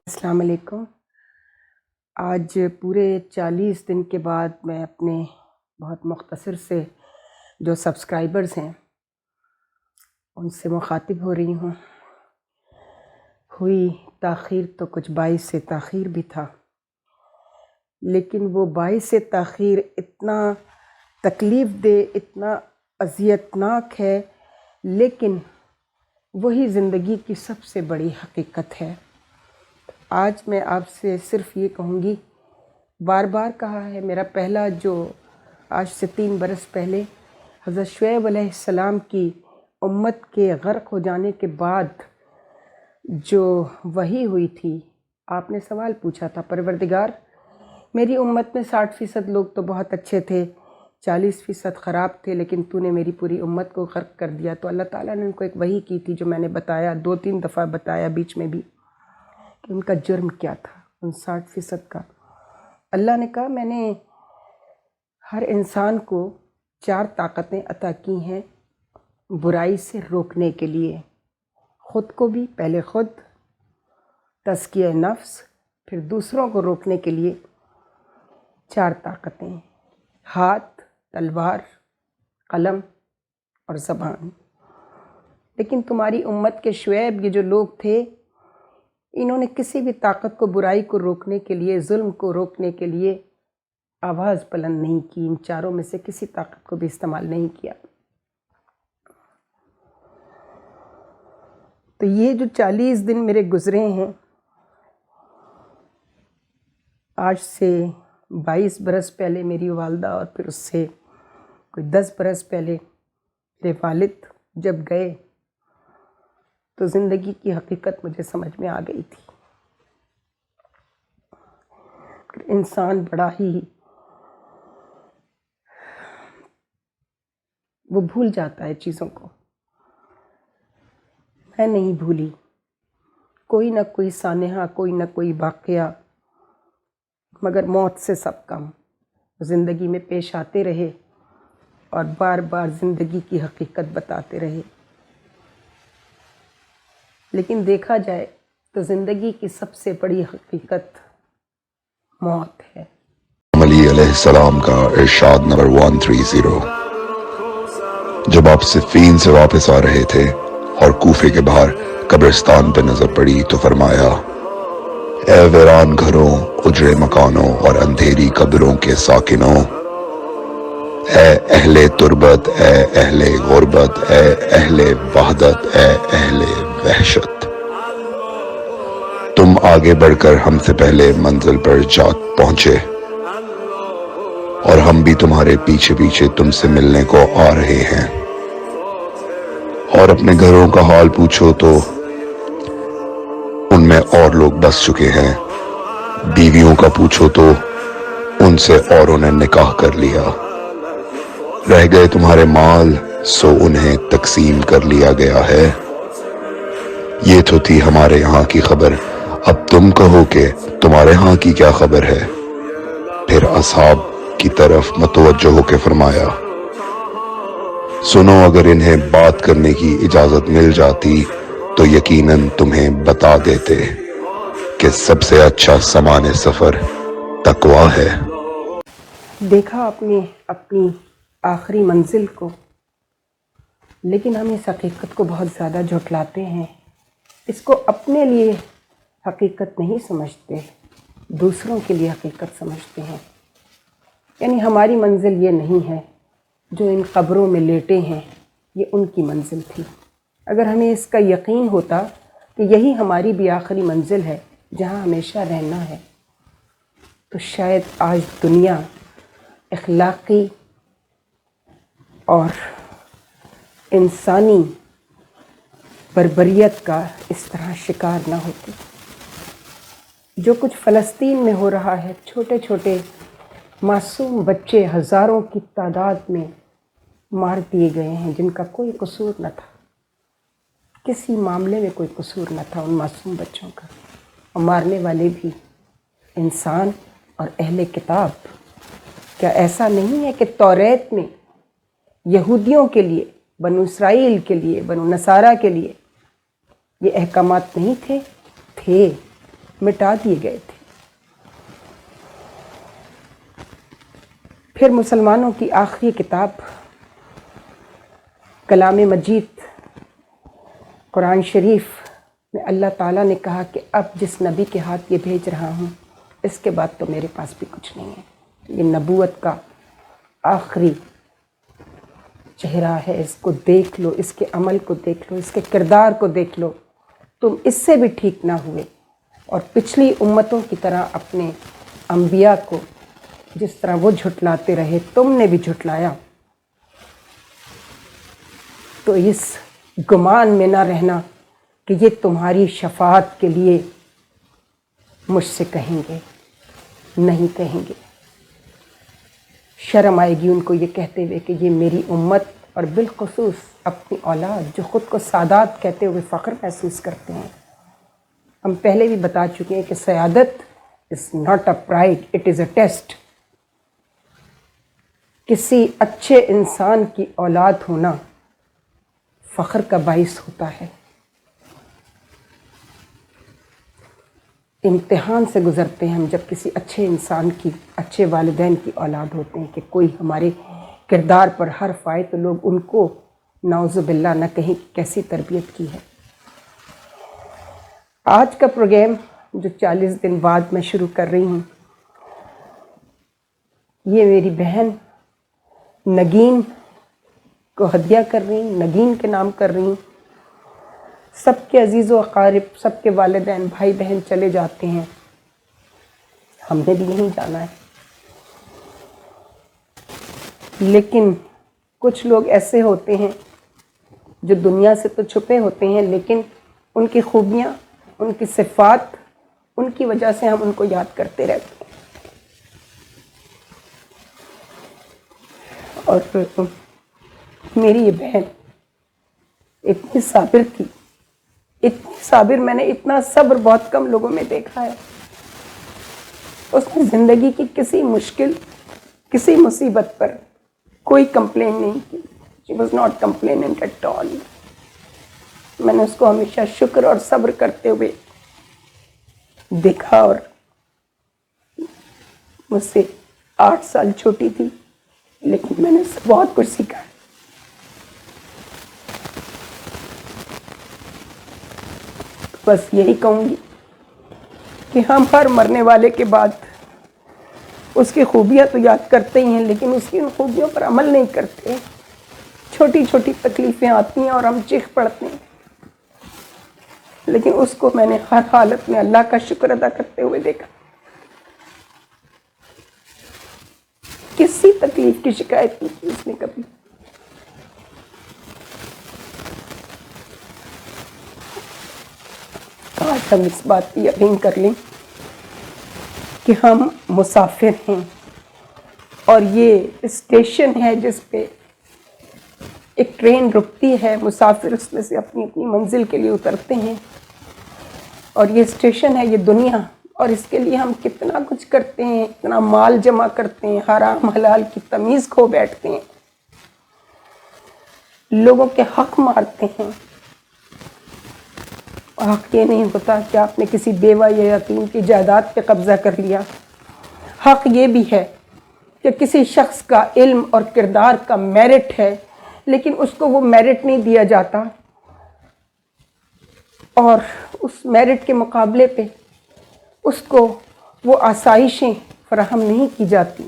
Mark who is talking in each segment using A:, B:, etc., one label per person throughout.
A: السلام علیکم۔ آج پورے 40 دن کے بعد میں اپنے بہت مختصر سے جو سبسکرائبرز ہیں ان سے مخاطب ہو رہی ہوں۔ ہوئی تاخیر تو کچھ باعث سے تاخیر بھی تھا، لیکن وہ باعث سے تاخیر اتنا تکلیف دہ، اتنا اذیتناک ہے، لیکن وہی زندگی کی سب سے بڑی حقیقت ہے۔ آج میں آپ سے صرف یہ کہوں گی، بار بار کہا ہے، میرا پہلا جو آج سے 3 برس پہلے حضرت شعیب علیہ السلام کی امت کے غرق ہو جانے کے بعد جو وحی ہوئی تھی، آپ نے سوال پوچھا تھا، پروردگار میری امت میں 60% لوگ تو بہت اچھے تھے، 40% خراب تھے، لیکن تو نے میری پوری امت کو غرق کر دیا۔ تو اللہ تعالیٰ نے ان کو ایک وحی کی تھی جو میں نے بتایا، 2-3 دفعہ بتایا بیچ میں بھی، کہ ان کا جرم کیا تھا، ان 60% کا۔ اللہ نے کہا میں نے ہر انسان کو 4 طاقتیں عطا کی ہیں برائی سے روکنے کے لیے، خود کو بھی، پہلے خود تزکیہ نفس، پھر دوسروں کو روکنے کے لیے 4 طاقتیں: ہاتھ، تلوار، قلم اور زبان۔ لیکن تمہاری امت کے شعیب یہ جو لوگ تھے، انہوں نے کسی بھی طاقت کو، برائی کو روکنے کے لیے، ظلم کو روکنے کے لیے آواز بلند نہیں کی، ان 4 میں سے کسی طاقت کو بھی استعمال نہیں کیا۔ تو یہ جو 40 دن میرے گزرے ہیں، آج سے 22 برس پہلے میری والدہ، اور پھر اس سے کوئی 10 برس پہلے میرے والد جب گئے تو زندگی کی حقیقت مجھے سمجھ میں آ گئی تھی۔ انسان بڑا ہی وہ بھول جاتا ہے چیزوں کو۔ میں نہیں بھولی، کوئی نہ کوئی سانحہ، کوئی نہ کوئی واقعہ، مگر موت سے سب کم زندگی میں پیش آتے رہے اور بار بار زندگی کی حقیقت بتاتے رہے۔ لیکن دیکھا جائے تو زندگی کی سب سے بڑی حقیقت موت ہے۔
B: علی علیہ السلام کا ارشاد نمبر 130۔ جب آپ صفین سے واپس آ رہے تھے اور کوفے کے باہر قبرستان پہ نظر پڑی تو فرمایا، اے ویران گھروں، اجڑے مکانوں اور اندھیری قبروں کے ساکنوں، اے اہل تربت، اے اہل غربت، اے اہل وحدت، اے اہل وحشت، تم آگے بڑھ کر ہم سے پہلے منزل پر جا پہنچے اور ہم بھی تمہارے پیچھے پیچھے تم سے ملنے کو آ رہے ہیں۔ اور اپنے گھروں کا حال پوچھو تو ان میں اور لوگ بس چکے ہیں، بیویوں کا پوچھو تو ان سے اوروں نے نکاح کر لیا، رہ گئے تمہارے مال سو انہیں تقسیم کر لیا گیا ہے۔ یہ تو تھی ہمارے یہاں کی خبر، اب تم کہو کہ تمہارے ہاں کی کیا خبر ہے۔ پھر اصحاب کی طرف متوجہ ہو کے فرمایا، سنو، اگر انہیں بات کرنے کی اجازت مل جاتی تو یقیناً تمہیں بتا دیتے کہ سب سے اچھا سامان سفر تقویٰ ہے۔
A: دیکھا آپ نے اپنی آخری منزل کو، لیکن ہم اس حقیقت کو بہت زیادہ جھٹلاتے ہیں، اس کو اپنے لیے حقیقت نہیں سمجھتے، دوسروں کے لیے حقیقت سمجھتے ہیں۔ یعنی ہماری منزل یہ نہیں ہے، جو ان قبروں میں لیٹے ہیں یہ ان کی منزل تھی۔ اگر ہمیں اس کا یقین ہوتا کہ یہی ہماری بھی آخری منزل ہے جہاں ہمیشہ رہنا ہے، تو شاید آج دنیا اخلاقی اور انسانی بربریت کا اس طرح شکار نہ ہوتی۔ جو کچھ فلسطین میں ہو رہا ہے، چھوٹے چھوٹے معصوم بچے ہزاروں کی تعداد میں مار دیے گئے ہیں، جن کا کوئی قصور نہ تھا، کسی معاملے میں کوئی قصور نہ تھا ان معصوم بچوں کا، اور مارنے والے بھی انسان اور اہل کتاب۔ کیا ایسا نہیں ہے کہ توریت میں یہودیوں کے لیے، بنو اسرائیل کے لیے، بنو نصارہ کے لیے یہ احکامات نہیں تھے؟ تھے، مٹا دیے گئے تھے۔ پھر مسلمانوں کی آخری کتاب کلام مجید قرآن شریف میں اللہ تعالیٰ نے کہا کہ اب جس نبی کے ہاتھ یہ بھیج رہا ہوں اس کے بعد تو میرے پاس بھی کچھ نہیں ہے، یہ نبوت کا آخری چہرہ ہے، اس کو دیکھ لو، اس کے عمل کو دیکھ لو، اس کے کردار کو دیکھ لو، تم اس سے بھی ٹھیک نہ ہوئے اور پچھلی امتوں کی طرح اپنے انبیاء کو جس طرح وہ جھٹلاتے رہے تم نے بھی جھٹلایا، تو اس گمان میں نہ رہنا کہ یہ تمہاری شفاعت کے لیے مجھ سے کہیں گے، نہیں کہیں گے۔ شرم آئے گی ان کو یہ کہتے ہوئے کہ یہ میری امت اور بالخصوص اپنی اولاد جو خود کو سادات کہتے ہوئے فخر محسوس کرتے ہیں۔ ہم پہلے بھی بتا چکے ہیں کہ سیادت is not a pride, it is a test. کسی اچھے انسان کی اولاد ہونا فخر کا باعث ہوتا ہے، امتحان سے گزرتے ہیں ہم جب کسی اچھے انسان کی، اچھے والدین کی اولاد ہوتے ہیں کہ کوئی ہمارے کردار پر حرف آئے تو لوگ ان کو نعوذ باللہ نہ کہیں کیسی تربیت کی ہے۔ آج کا پروگرام جو 40 دن بعد میں شروع کر رہی ہوں، یہ میری بہن نگین کو ہدیہ کر رہی ہوں، نگین کے نام کر رہی ہوں۔ سب کے عزیز و اقارب، سب کے والدین بھائی بہن چلے جاتے ہیں، ہم نے بھی نہیں جانا ہے، لیکن کچھ لوگ ایسے ہوتے ہیں جو دنیا سے تو چھپے ہوتے ہیں لیکن ان کی خوبیاں، ان کی صفات، ان کی وجہ سے ہم ان کو یاد کرتے رہتے ہیں۔ اور میری یہ بہن اتنی صابر تھی، اتنی صابر، میں نے اتنا صبر بہت کم لوگوں میں دیکھا ہے۔ اس نے زندگی کی کسی مشکل، کسی مصیبت پر کوئی کمپلین نہیں کی۔ She was not complaining at all۔ میں نے اس کو ہمیشہ شکر اور صبر کرتے ہوئے دیکھا، اور مجھ سے 8 سال چھوٹی تھی لیکن میں نے اس سے بہت کچھ سیکھا۔ بس یہی کہوں گی کہ ہم ہر مرنے والے کے بعد اس کی خوبیاں تو یاد کرتے ہی ہیں لیکن اس کی ان خوبیوں پر عمل نہیں کرتے۔ چھوٹی چھوٹی تکلیفیں آتی ہیں اور ہم چیخ پڑتے ہیں، لیکن اس کو میں نے ہر حالت میں اللہ کا شکر ادا کرتے ہوئے دیکھا۔ کسی تکلیف کی شکایت نہیں کی اس نے کبھی۔ آج ہم اس بات کی یقین کر لیں کہ ہم مسافر ہیں اور یہ اسٹیشن ہے جس پہ ایک ٹرین رکتی ہے، مسافر اس میں سے اپنی اپنی منزل کے لیے اترتے ہیں، اور یہ اسٹیشن ہے، یہ دنیا، اور اس کے لیے ہم کتنا کچھ کرتے ہیں، اتنا مال جمع کرتے ہیں، حرام حلال کی تمیز کھو بیٹھتے ہیں، لوگوں کے حق مارتے ہیں۔ حق یہ نہیں ہوتا کہ آپ نے کسی بیوہ یا یتیم کی جائیداد پہ قبضہ کر لیا، حق یہ بھی ہے کہ کسی شخص کا علم اور کردار کا میرٹ ہے لیکن اس کو وہ میرٹ نہیں دیا جاتا، اور اس میرٹ کے مقابلے پہ اس کو وہ آسائشیں فراہم نہیں کی جاتی۔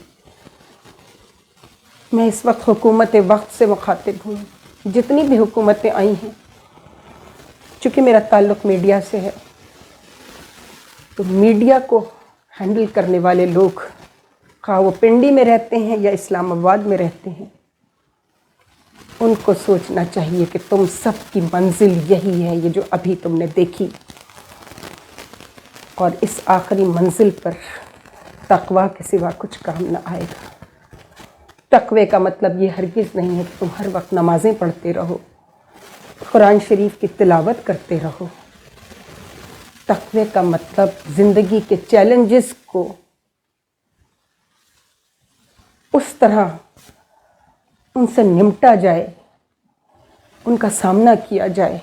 A: میں اس وقت حکومت وقت سے مخاطب ہوں، جتنی بھی حکومتیں آئی ہیں، چونکہ میرا تعلق میڈیا سے ہے تو میڈیا کو ہینڈل کرنے والے لوگ، خواہ وہ پنڈی میں رہتے ہیں یا اسلام آباد میں رہتے ہیں، ان کو سوچنا چاہیے کہ تم سب کی منزل یہی ہے، یہ جو ابھی تم نے دیکھی، اور اس آخری منزل پر تقویٰ کے سوا کچھ کام نہ آئے گا۔ تقوی کا مطلب یہ ہرگز نہیں ہے کہ تم ہر وقت نمازیں پڑھتے رہو، قرآن شریف کی تلاوت کرتے رہو۔ تقوی کا مطلب زندگی کے چیلنجز کو اس طرح ان سے نمٹا جائے، ان کا سامنا کیا جائے۔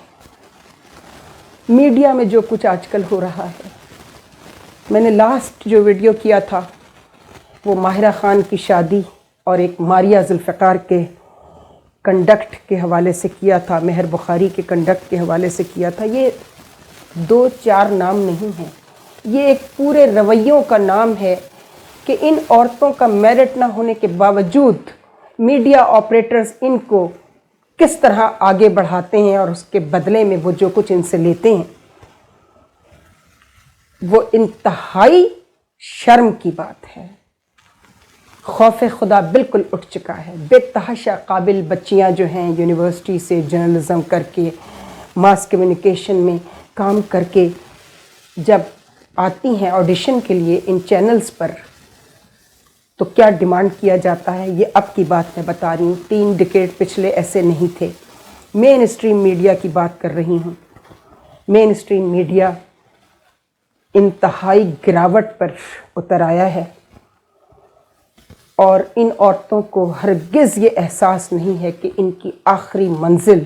A: میڈیا میں جو کچھ آج کل ہو رہا ہے، میں نے لاسٹ جو ویڈیو کیا تھا وہ ماہرہ خان کی شادی اور ایک ماریہ ذوالفقار کے کنڈکٹ کے حوالے سے کیا تھا، مہر بخاری کے کنڈکٹ کے حوالے سے کیا تھا۔ یہ 2-4 نام نہیں ہیں، یہ ایک پورے رویوں کا نام ہے کہ ان عورتوں کا میرٹ نہ ہونے کے باوجود میڈیا آپریٹرز ان کو کس طرح آگے بڑھاتے ہیں اور اس کے بدلے میں وہ جو کچھ ان سے لیتے ہیں وہ انتہائی شرم کی بات ہے۔ خوف خدا بالکل اٹھ چکا ہے۔ بے تحاشا قابل بچیاں جو ہیں یونیورسٹی سے جرنلزم کر کے ماس کمیونیکیشن میں کام کر کے جب آتی ہیں آڈیشن کے لیے ان چینلز پر تو کیا ڈیمانڈ کیا جاتا ہے، یہ اب کی بات میں بتا رہی ہوں، 3 ڈیکیڈ پچھلے ایسے نہیں تھے۔ مین اسٹریم میڈیا کی بات کر رہی ہوں۔ مین اسٹریم میڈیا انتہائی گراوٹ پر اتر آیا ہے اور ان عورتوں کو ہرگز یہ احساس نہیں ہے کہ ان کی آخری منزل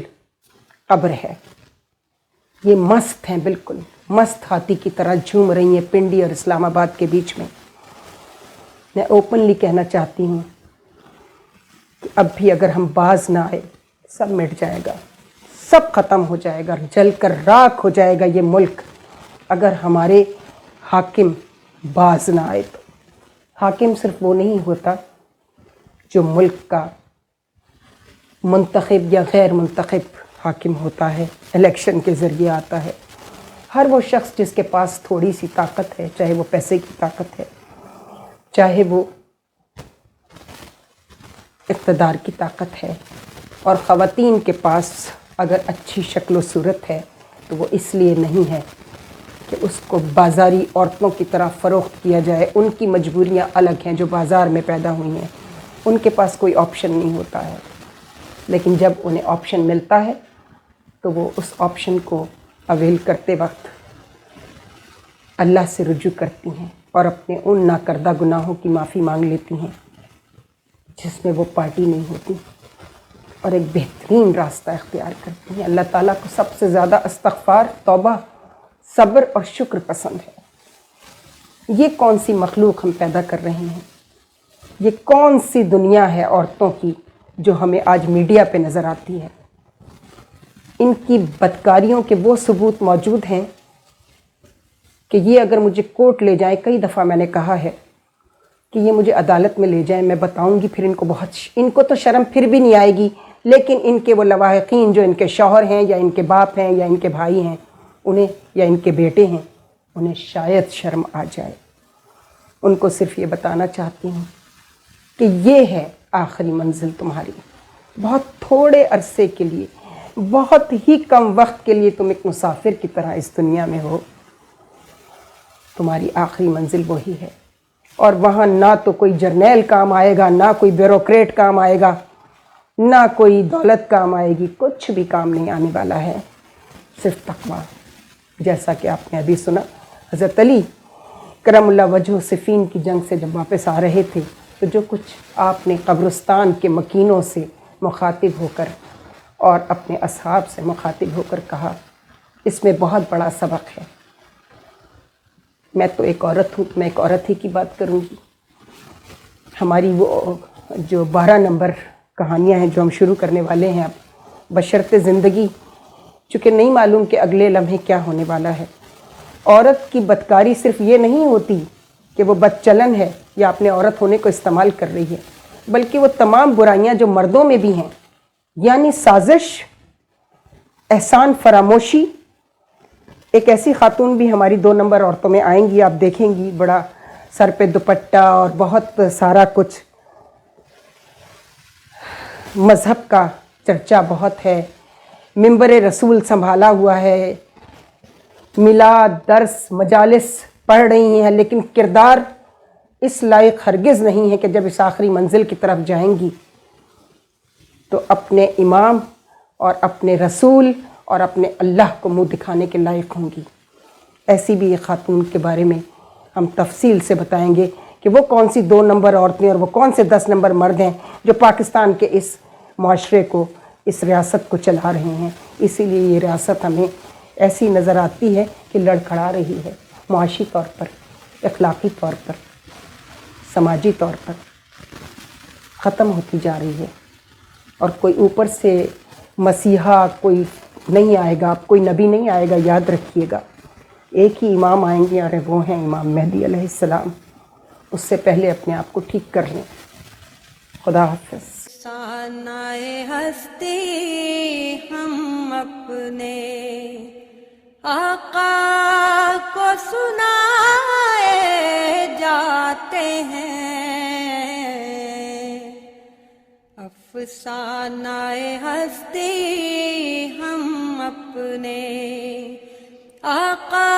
A: قبر ہے۔ یہ مست ہیں، بالکل مست ہاتھی کی طرح جھوم رہی ہیں پنڈی اور اسلام آباد کے بیچ میں۔ میں اوپنلی کہنا چاہتی ہوں کہ اب بھی اگر ہم باز نہ آئے سب مٹ جائے گا، سب ختم ہو جائے گا، جل کر راکھ ہو جائے گا یہ ملک اگر ہمارے حاکم باز نہ آئے تو۔ حاکم صرف وہ نہیں ہوتا جو ملک کا منتخب یا غیر منتخب حاکم ہوتا ہے، الیکشن کے ذریعے آتا ہے۔ ہر وہ شخص جس کے پاس تھوڑی سی طاقت ہے، چاہے وہ پیسے کی طاقت ہے، چاہے وہ اقتدار کی طاقت ہے، اور خواتین کے پاس اگر اچھی شکل و صورت ہے تو وہ اس لیے نہیں ہے کہ اس کو بازاری عورتوں کی طرح فروخت کیا جائے۔ ان کی مجبوریاں الگ ہیں جو بازار میں پیدا ہوئی ہیں، ان کے پاس کوئی آپشن نہیں ہوتا ہے، لیکن جب انہیں آپشن ملتا ہے تو وہ اس آپشن کو اویل کرتے وقت اللہ سے رجوع کرتی ہیں اور اپنے ان ناکردہ گناہوں کی معافی مانگ لیتی ہیں جس میں وہ پارٹی نہیں ہوتی، اور ایک بہترین راستہ اختیار کرتی ہیں۔ اللہ تعالیٰ کو سب سے زیادہ استغفار، توبہ، صبر اور شکر پسند ہے۔ یہ کون سی مخلوق ہم پیدا کر رہے ہیں، یہ کون سی دنیا ہے عورتوں کی جو ہمیں آج میڈیا پہ نظر آتی ہے۔ ان کی بدکاریوں کے وہ ثبوت موجود ہیں کہ یہ اگر مجھے کورٹ لے جائیں، کئی دفعہ میں نے کہا ہے کہ یہ مجھے عدالت میں لے جائیں، میں بتاؤں گی، پھر ان کو تو شرم پھر بھی نہیں آئے گی، لیکن ان کے وہ لواحقین جو ان کے شوہر ہیں یا ان کے باپ ہیں یا ان کے بھائی ہیں انہیں، یا ان کے بیٹے ہیں، انہیں شاید شرم آ جائے۔ ان کو صرف یہ بتانا چاہتی ہوں کہ یہ ہے آخری منزل تمہاری۔ بہت تھوڑے عرصے کے لیے، بہت ہی کم وقت کے لیے تم ایک مسافر کی طرح اس دنیا میں ہو، تمہاری آخری منزل وہی ہے، اور وہاں نہ تو کوئی جرنیل کام آئے گا، نہ کوئی بیوروکریٹ کام آئے گا، نہ کوئی دولت کام آئے گی، کچھ بھی کام نہیں آنے والا ہے، صرف تقویٰ۔ جیسا کہ آپ نے ابھی سنا، حضرت علی کرم اللہ وجہہ صفین کی جنگ سے جب واپس آ رہے تھے تو جو کچھ آپ نے قبرستان کے مکینوں سے مخاطب ہو کر اور اپنے اصحاب سے مخاطب ہو کر کہا، اس میں بہت بڑا سبق ہے۔ میں تو ایک عورت ہوں، میں ایک عورت ہی کی بات کروں گی۔ ہماری وہ جو 12 نمبر کہانیاں ہیں جو ہم شروع کرنے والے ہیں اب، بشرط زندگی، چونکہ نہیں معلوم کہ اگلے لمحے کیا ہونے والا ہے۔ عورت کی بدکاری صرف یہ نہیں ہوتی کہ وہ بد چلن ہے یا اپنے عورت ہونے کو استعمال کر رہی ہے، بلکہ وہ تمام برائیاں جو مردوں میں بھی ہیں، یعنی سازش، احسان فراموشی۔ ایک ایسی خاتون بھی ہماری 2 نمبر عورتوں میں آئیں گی، آپ دیکھیں گی، بڑا سر پہ دوپٹہ اور بہت سارا کچھ، مذہب کا چرچا بہت ہے، منبر رسول سنبھالا ہوا ہے، میلاد، درس، مجالس پڑھ رہی ہیں، لیکن کردار اس لائق ہرگز نہیں ہے کہ جب اس آخری منزل کی طرف جائیں گی تو اپنے امام اور اپنے رسول اور اپنے اللہ کو منہ دکھانے کے لائق ہوں گی۔ ایسی بھی ایک خاتون کے بارے میں ہم تفصیل سے بتائیں گے کہ وہ کون سی 2 نمبر عورتیں اور وہ کون سے 10 نمبر مرد ہیں جو پاکستان کے اس معاشرے کو، اس ریاست کو چلا رہے ہیں۔ اسی لیے یہ ریاست ہمیں ایسی نظر آتی ہے کہ لڑکھڑا رہی ہے معاشی طور پر، اخلاقی طور پر، سماجی طور پر ختم ہوتی جا رہی ہے، اور کوئی اوپر سے مسیحا کوئی نہیں آئے گا، کوئی نبی نہیں آئے گا. یاد رکھیے گا، ایک ہی امام آئیں گے اور وہ ہیں امام مہدی علیہ السلام. اس سے پہلے اپنے آپ کو ٹھیک کر لیں. خدا حافظ.
C: افسانۂ ہستی ہم اپنے آقا کو سنائے جاتے ہیں. افسانۂ ہستی ہم اپنے آقا